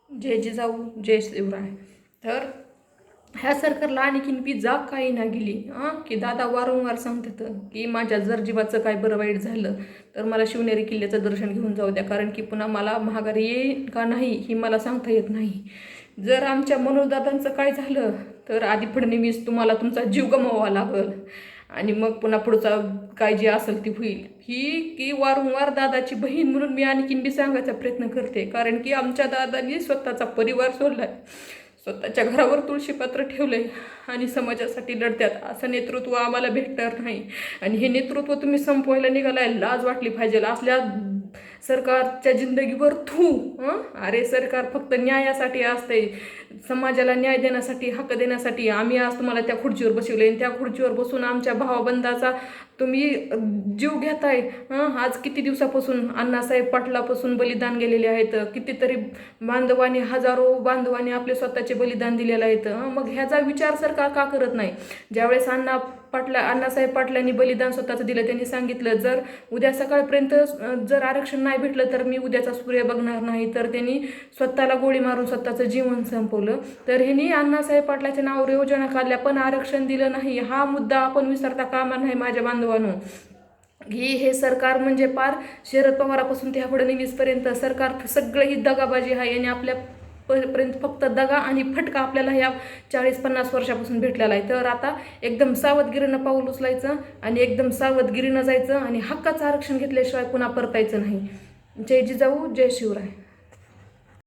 जय जिजाऊ जय शिवराय. तर ह्या सरकारला आणखीन बी जाग काही ना गेली की दादा वारंवार सांगतात की माझ्या जर जीवाचं काय बरं वाईट झालं तर मला शिवनेरी किल्ल्याचं दर्शन घेऊन जाऊ द्या, कारण की पुन्हा मला महागारी येईल का नाही ही मला सांगता येत नाही. जर आमच्या मनोजदादांचं काय झालं तर आधी फडणवीस तुम्हाला तुमचा जीव गमवावा लागल आणि मग पुन्हा पुढचा काय जे असेल ती होईल. ही की वारंवार दादाची बहीण म्हणून मी आणखीन बी सांगायचा प्रयत्न करते, कारण की आमच्या दादांनी स्वतःचा परिवार सोडलाय, स्वतःच्या घरावर तुळशीपात्र ठेवलंय आणि समाजासाठी लढत्यात. असं नेतृत्व आम्हाला भेटणार नाही आणि हे नेतृत्व तुम्ही संपवायला निघालाय. लाज वाटली पाहिजे असल्या सरकारच्या जिंदगीवर अरे सरकार फक्त न्यायासाठी असते, समाजाला न्याय देण्यासाठी, हक्क देण्यासाठी. आम्ही आज तुम्हाला त्या खुर्चीवर बसवले आणि त्या खुर्चीवर बसून आमच्या भावाबंधाचा तुम्ही जीव घेताय. आज किती दिवसापासून अण्णासाहेब पाटलापासून बलिदान गेलेले आहेत, कितीतरी बांधवांनी, हजारो बांधवांनी आपले स्वतःचे बलिदान दिलेलं आहेत. मग ह्याचा विचार सरकार का करत नाही? ज्यावेळेस अण्णासाहेब पाटलांनी बलिदान स्वतःचं दिलं, त्यांनी सांगितलं जर उद्या सकाळपर्यंत जर आरक्षण नाही भेटलं तर मी उद्याचा सूर्य बघणार नाही. तर त्यांनी स्वतःला गोळी मारून स्वतःचं जीवन संपवलं. तर ह्यांनी अण्णासाहेब पाटलाच्या नावावर योजना काढल्या पण आरक्षण दिलं नाही. हा मुद्दा आपण विसरता कामा नाही माझ्या बांधवांनो. हे सरकार म्हणजे पार शरद पवारापासून ते फडणवीसपर्यंत सरकार सगळं ही दगाबाजी आहे आणि आपल्या पर्यंत फक्त दगा आणि फटका आपल्याला ह्या 40-50 वर्षापासून भेटलेला आहे. तर आता एकदम सावधगिरीनं पाऊल उचलायचं आणि एकदम सावधगिरीनं जायचं आणि हक्काचं आरक्षण घेतल्याशिवाय पुन्हा परतायचं नाही. जय जिजाऊ जय शिवराय.